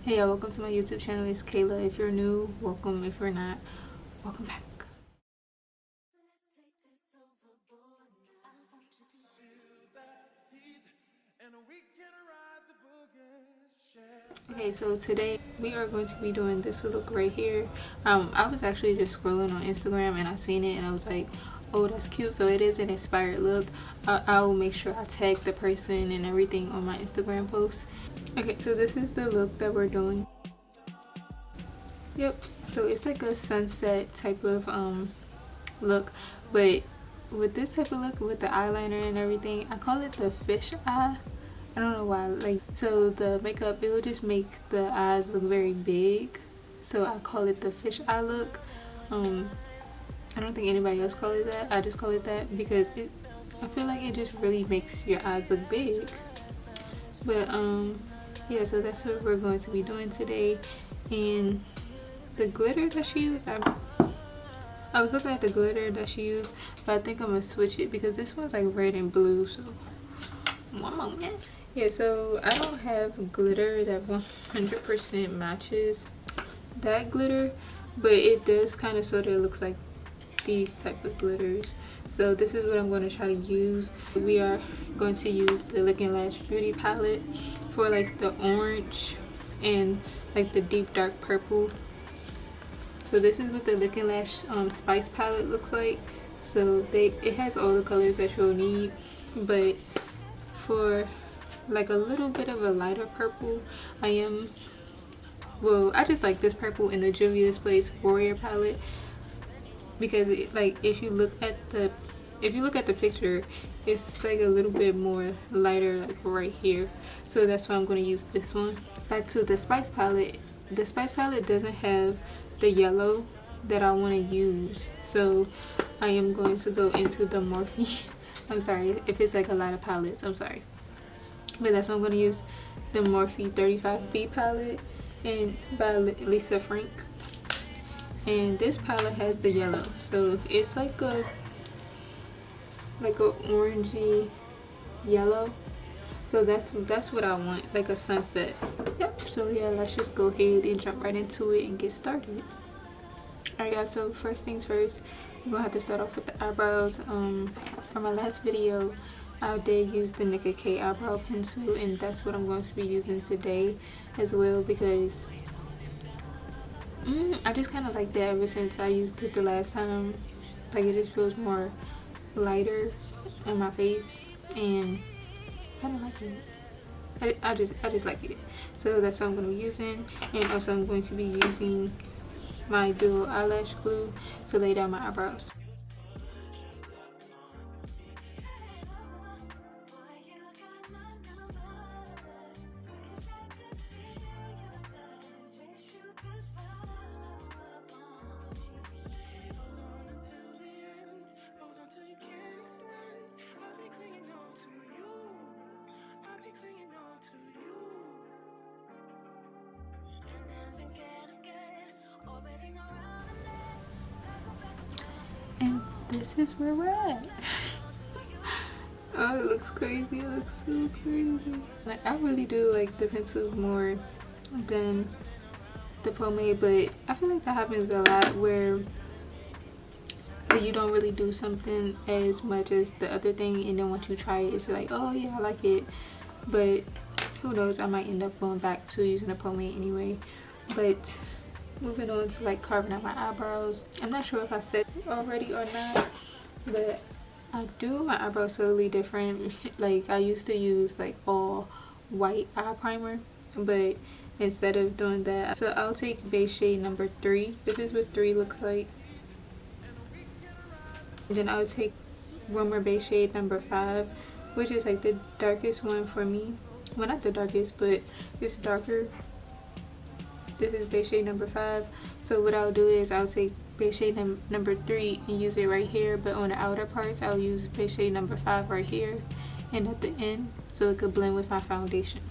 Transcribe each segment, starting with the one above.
Hey y'all, welcome to my YouTube channel. It's Kayla. If you're new, welcome. If you're not, welcome back. Okay, so today we are going to be doing this look right here. I was actually just scrolling on Instagram and I seen it and I was like, oh, that's cute. So it is an inspired look. I will make sure I tag the person and everything on my Instagram post. Okay, so this is the look that we're doing. Yep, so it's like a sunset type of look, but with this type of look with the eyeliner and everything, I call it the fish eye. I don't know why. Like, so the makeup, it will just make the eyes look very big, so I call it the fish eye look. I don't think anybody else call it that. I just call it that because I feel like it just really makes your eyes look big. But yeah, so that's what we're going to be doing today. And the glitter that she used, I was looking at the glitter that she used, but I think I'm gonna switch it because this one's like red and blue. So one moment. Yeah, so I don't have glitter that 100% matches that glitter, but it does kind of sort of looks like these type of glitters. So this is what I'm going to try to use. We are going to use the Lick and Lash Beauty palette for like the orange and like the deep dark purple. So this is what the Lick and Lash Spice palette looks like. So it has all the colors that you'll need, but for like a little bit of a lighter purple, I just like this purple in the Juvia's Place Warrior palette because if you look at the picture, it's like a little bit more lighter like right here. So that's why I'm going to use this one. Back to the Spice palette. The Spice palette doesn't have the yellow that I want to use, so I am going to go into the Morphe. I'm sorry if it's like a lot of palettes, I'm sorry, but that's what I'm going to use, the Morphe 35B palette and by Lisa Frank. And this palette has the yellow, so it's like a orangey yellow. So that's what I want, like a sunset. Yep. So yeah, let's just go ahead and jump right into it and get started. Alright guys, so first things first, we're gonna have to start off with the eyebrows. For my last video, I did use the Nicka K eyebrow pencil, and that's what I'm going to be using today as well because I just kind of like that ever since I used it the last time. Like, it just feels more lighter in my face and I don't like it. I just like it. So that's what I'm going to be using. And also I'm going to be using my dual eyelash glue to lay down my eyebrows. And this is where we're at. Oh, it looks crazy. It looks so crazy. Like, I really do like the pencil more than the pomade, but I feel like that happens a lot where you don't really do something as much as the other thing, and then once you try it, it's like, oh yeah, I like it. But who knows, I might end up going back to using a pomade anyway. But moving on to like carving out my eyebrows, I'm not sure if I said it already or not, but I do my eyebrows totally different. Like, I used to use like all white eye primer, but instead of doing that, so I'll take base shade number 3. This is what 3 looks like. And then I'll take warmer base shade number 5, which is like the darkest one for me. Well, not the darkest, but it's darker. This is base shade number 5. So what I'll do is I'll take base shade number 3 and use it right here, but on the outer parts I'll use base shade number 5 right here and at the end, so it could blend with my foundation.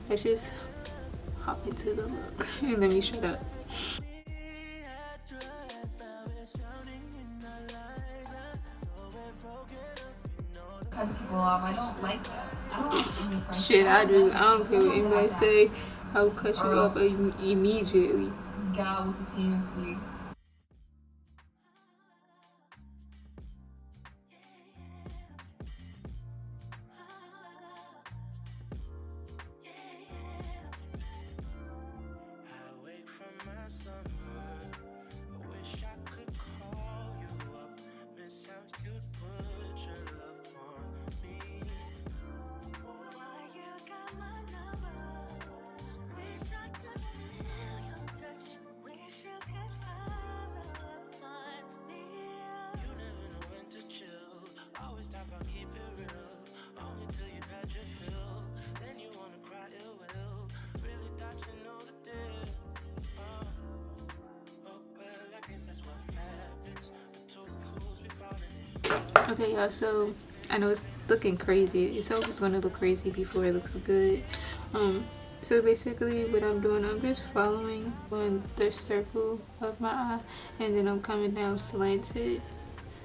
Let's just hop into the look. And let me shut up. Cut people off. I don't like that. I don't like any friendship. Shit, I do. I don't care what anybody say. I'll cut you off immediately. God will continuously. Okay, y'all, so I know it's looking crazy. It's always gonna look crazy before it looks good. So basically what I'm doing, I'm just following on the circle of my eye, and then I'm coming down slanted.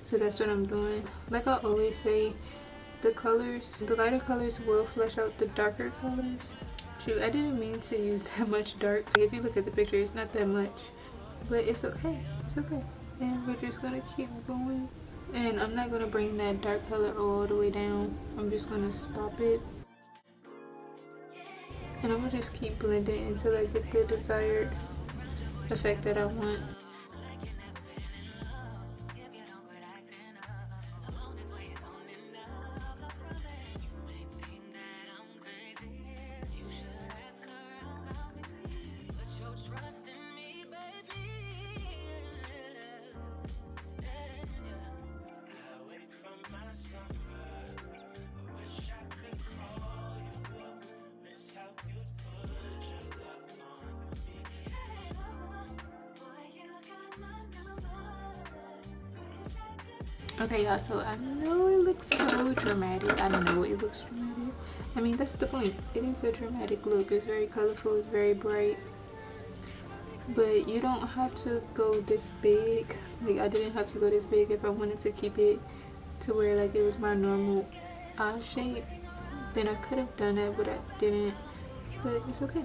So that's what I'm doing. Like I always say, the lighter colors will flesh out the darker colors. Shoot, I didn't mean to use that much dark. If you look at the picture, it's not that much, but it's okay. It's okay. And we're just gonna keep going. And I'm not going to bring that dark color all the way down. I'm just going to stop it. And I'm going to just keep blending until I get the desired effect that I want. Okay, y'all, so I know it looks so dramatic. I know it looks dramatic. I mean, that's the point. It is a dramatic look. It's very colorful. It's very bright. But you don't have to go this big. Like, I didn't have to go this big if I wanted to keep it to where, like, it was my normal eye shape. Then I could have done that, but I didn't. But it's okay.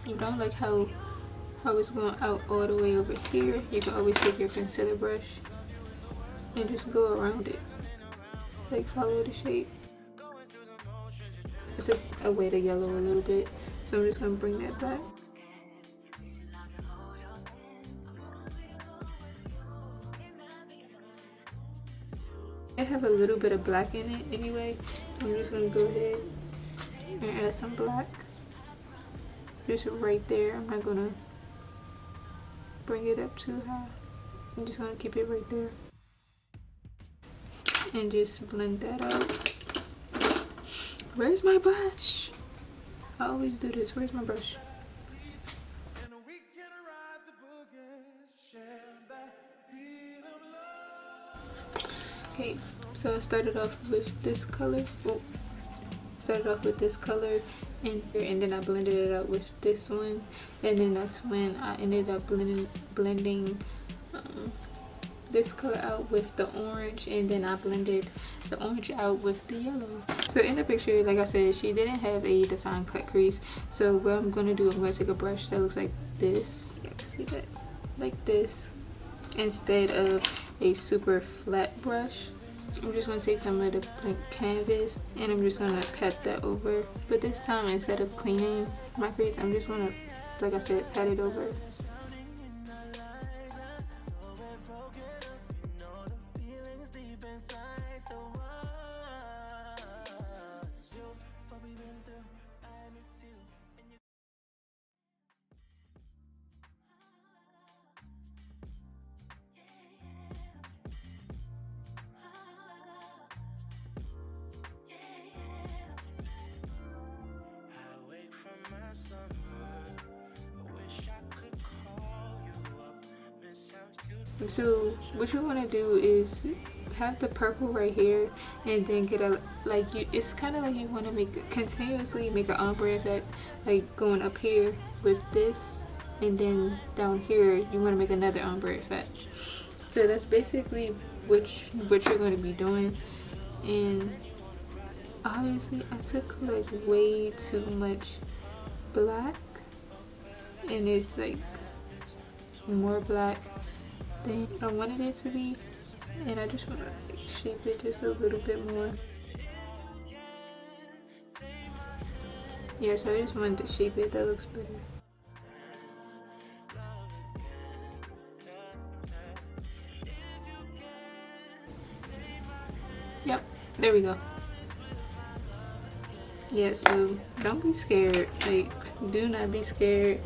You don't like how it's going out all the way over here. You can always take your concealer brush and just go around it, like follow the shape. I took away the yellow a little bit, so I'm just gonna bring that back. I have a little bit of black in it anyway, so I'm just gonna go ahead and add some black just right there. I'm not gonna bring it up too high. I'm just gonna keep it right there and just blend that out. Where's my brush? I always do this. Where's my brush? Okay, so I started off with this color. Oh, started off with this color and then I blended it out with this one, and then that's when I ended up blending this color out with the orange, and then I blended the orange out with the yellow. So in the picture, like I said, she didn't have a defined cut crease. So what I'm gonna do, I'm gonna take a brush that looks like this. Yeah, see that? Like this. Instead of a super flat brush, I'm just gonna take some of the blank canvas and I'm just gonna pat that over. But this time, instead of cleaning my crease, I'm just gonna, like I said, pat it over. So what you want to do is have the purple right here, and then get a like you. It's kind of like you want to make continuously make an ombre effect, like going up here with this, and then down here you want to make another ombre effect. So that's basically what you're going to be doing. And obviously I took like way too much black, and it's like more black than I wanted it to be, and I just want to like shape it just a little bit more. Yeah, so I just wanted to shape it. That looks better. Yep, there we go. Yeah, so don't be scared. Like, do not be scared.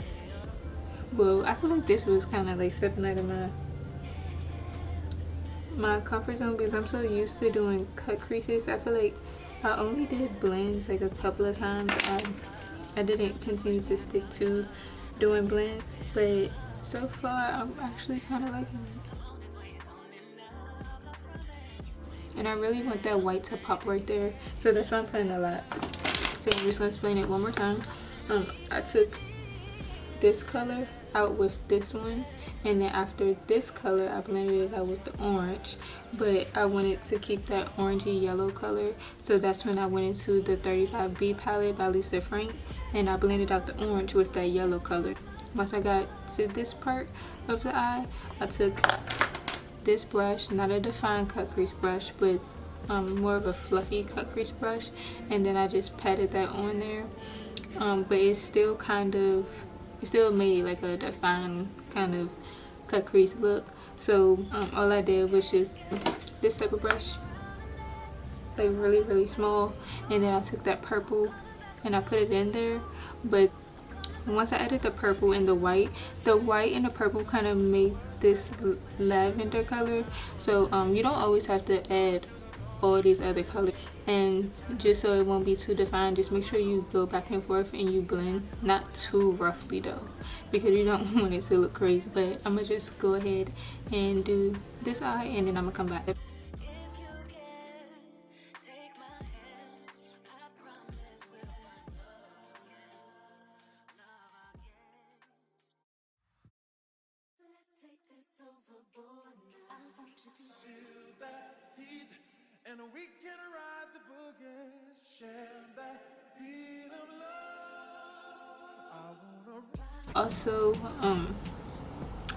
Well, I feel like this was kind of like stepping out of my comfort zone because I'm so used to doing cut creases. I feel like I only did blends like a couple of times. I didn't continue to stick to doing blends, but so far I'm actually kind of liking it. And I really want that white to pop right there, so that's why I'm putting a lot. So I'm just gonna explain it one more time. I took this color out with this one, and then after this color I blended it out with the orange, but I wanted to keep that orangey yellow color, so that's when I went into the 35B palette by Lisa Frank, and I blended out the orange with that yellow color. Once I got to this part of the eye, I took this brush, not a defined cut crease brush, but more of a fluffy cut crease brush, and then I just patted that on there. But it's still kind of, it still made like a defined kind of cut crease look. So all I did was just this type of brush, like really small, and then I took that purple and I put it in there. But once I added the purple and the white and the purple kind of made this lavender color. So you don't always have to add all these other colors, and just so it won't be too defined, just make sure you go back and forth and you blend, not too roughly though, because you don't want it to look crazy. But I'm gonna just go ahead and do this eye, and then I'm gonna come back. And we can ride the boogie, share that beat of love. Also,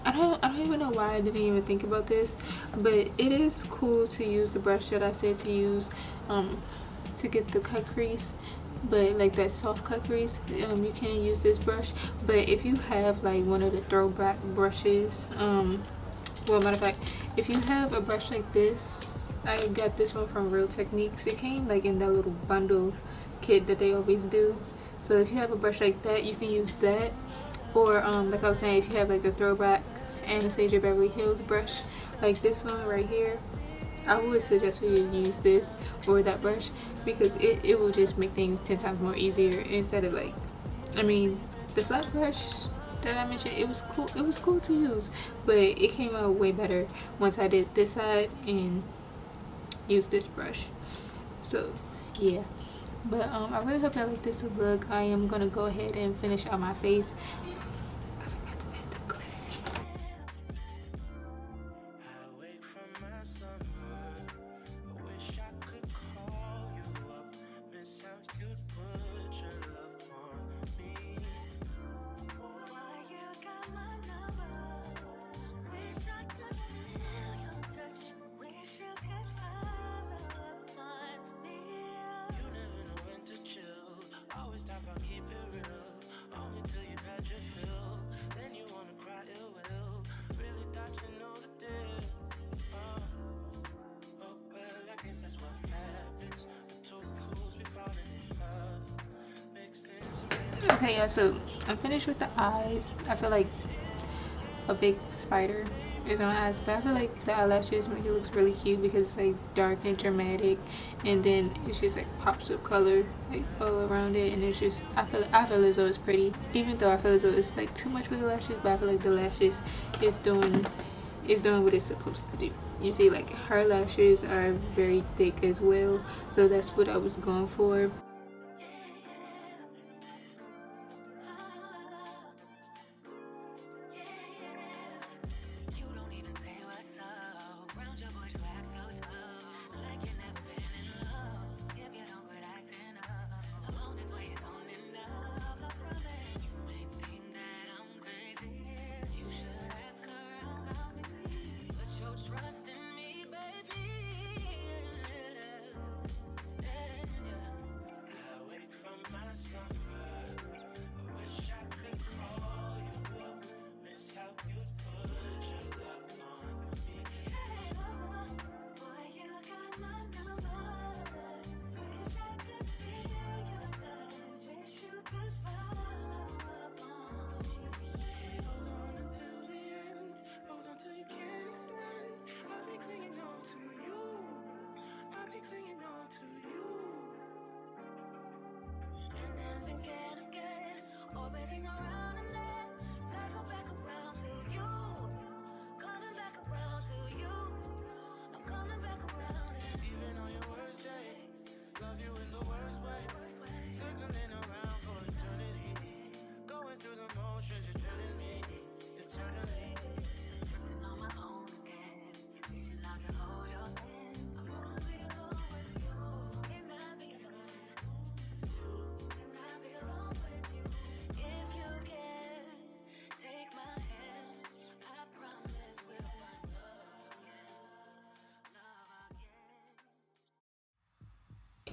I don't even know why I didn't even think about this, but it is cool to use the brush that I said to use to get the cut crease, but like that soft cut crease. You can use this brush, but if you have like one of the throwback brushes, well, matter of fact, if you have a brush like this, I got this one from Real Techniques. It came like in that little bundle kit that they always do. So if you have a brush like that, you can use that. Or like I was saying, if you have like the throwback Anastasia Beverly Hills brush, like this one right here, I would suggest for you to use this or that brush, because it will just make things 10 times more easier, instead of like, I mean, the flat brush that I mentioned, it was cool to use, but it came out way better once I did this side and used this brush. So yeah, but I really hope y'all like this look. I am gonna go ahead and finish out my face. I forgot to add the glitter. I wake from my slumber, I wish I could call you up, miss how you put your love on me. Boy, you got my number, wish I could feel your touch, wish you could follow up on me. You never know when to chill, always talk about keep it real, only till you've had your fill, then you wanna cry ill will, really thought you know the deal. Oh, well, I guess that's what happens, two fools be falling in love, makes sense. Okay, yeah, so I'm finished with the eyes. I feel like a big spider is on my eyes, but I feel like the eyelashes make it look really cute because it's like dark and dramatic, and then it's just like pops of color like all around it, and it's just I feel as though it's pretty, even though I feel as though it's like too much with the lashes, but I feel like the lashes is doing is doing what it's supposed to do. You see, like, her lashes are very thick as well, so that's what I was going for.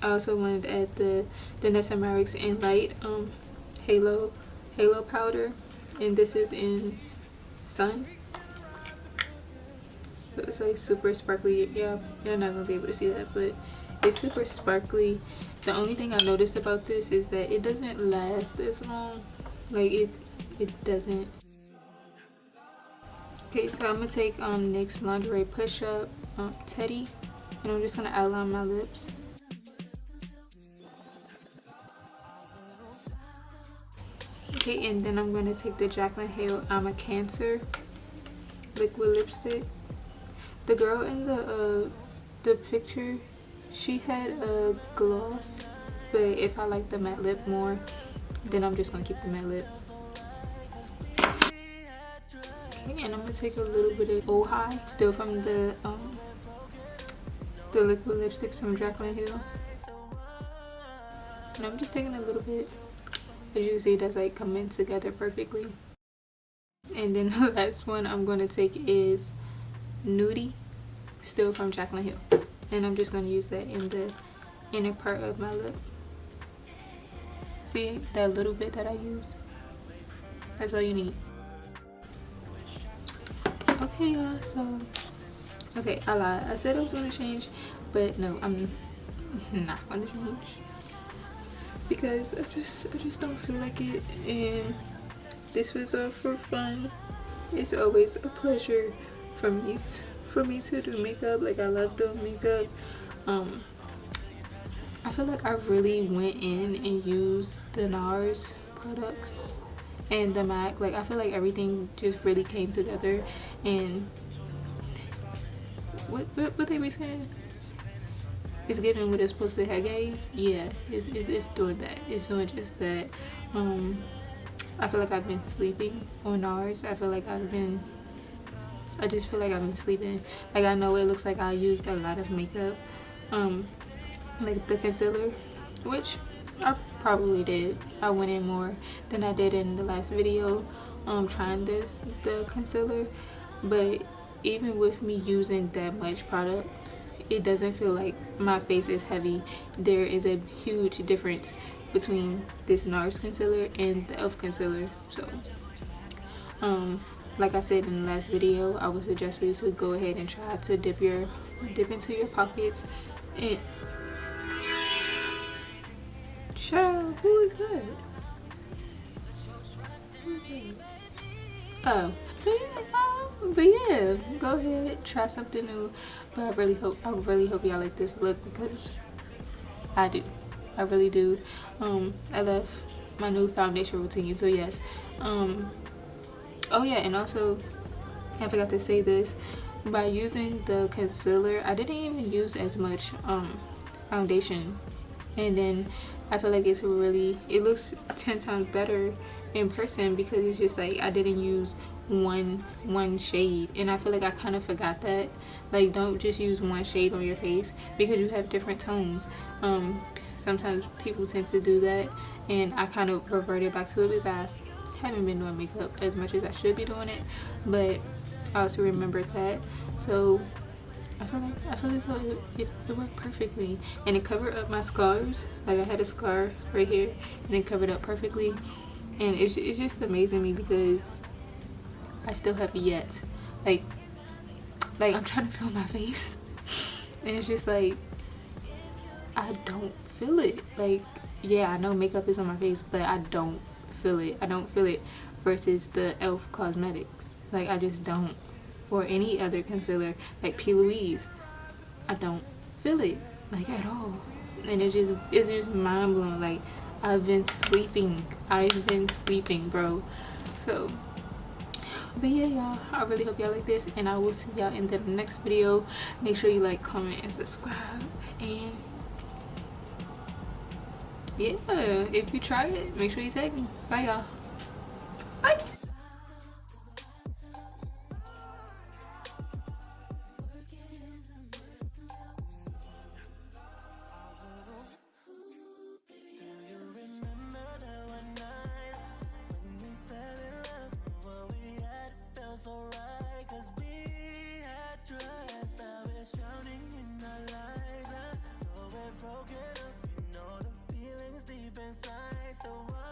I also wanted to add the Nessa Marix in light halo powder, and this is in Sun. So it's like super sparkly. Yeah, you're not gonna be able to see that, but it's super sparkly. The only thing I noticed about this is that it doesn't last this long. Like it doesn't. Okay, so I'm gonna take NYX Lingerie Push Up Teddy, and I'm just gonna outline my lips. Okay, and then I'm gonna take the Jaclyn Hill I'm a Cancer liquid lipstick. The girl in the picture, she had a gloss, but if I like the matte lip more, then I'm just gonna keep the matte lip. Okay, and I'm gonna take a little bit of Oh Hi, still from the liquid lipsticks from Jaclyn Hill, and I'm just taking a little bit. As you can see, that's like coming together perfectly. And then the last one I'm going to take is Nudie, still from Jaclyn Hill, and I'm just going to use that in the inner part of my lip. See that little bit that I used? That's all you need. Okay, y'all, so okay, I lied. I said I was going to change, but no, I'm not going to change, because I just don't feel like it, and this was all for fun. It's always a pleasure for me to do makeup. Like, I love doing makeup. I feel like I really went in and used the NARS products and the MAC. Like, I feel like everything just really came together, and what they be saying? It's giving what it's supposed to have gave. Yeah, it's doing that. It's doing just that. I feel like I've been sleeping on NARS. I just feel like I've been sleeping. Like, I know it looks like I used a lot of makeup, like the concealer, which I probably did. I went in more than I did in the last video, trying the concealer. But even with me using that much product, it doesn't feel like my face is heavy. There is a huge difference between this NARS concealer and the e.l.f. concealer. So like I said in the last video, I would suggest for you to go ahead and try to dip into your pockets. And child, who is that? Oh, but yeah, go ahead, try something new. But I really hope y'all like this look, because I do. I really do. I love my new foundation routine. So yes. Oh yeah, and also I forgot to say this, by using the concealer I didn't even use as much foundation, and then I feel like it's really, it looks 10 times better in person because it's just like I didn't use one shade. And I feel like I kind of forgot that, like, don't just use one shade on your face because you have different tones. Sometimes people tend to do that, and I kind of reverted back to it because I haven't been doing makeup as much as I should be doing it, but I also remembered that. So I feel as though it worked perfectly, and it covered up my scars. Like, I had a scar right here and it covered up perfectly, and it's just amazing me because I still have yet, like I'm trying to feel my face and it's just like I don't feel it. Like, yeah, I know makeup is on my face, but I don't feel it. I don't feel it versus the e.l.f. Cosmetics. Like, I just don't. Or any other concealer, like Plouise. I don't feel it, like, at all. And it's just mind blowing. Like, I've been sleeping, bro. So, but yeah, y'all, I really hope y'all like this, and I will see y'all in the next video. Make sure you like, comment, and subscribe. And yeah, if you try it, make sure you tag me. Bye, y'all. Bye. So right, 'cause we had trust. Now it's drowning in our lives. I know we're broken up, you know the feelings deep inside. So why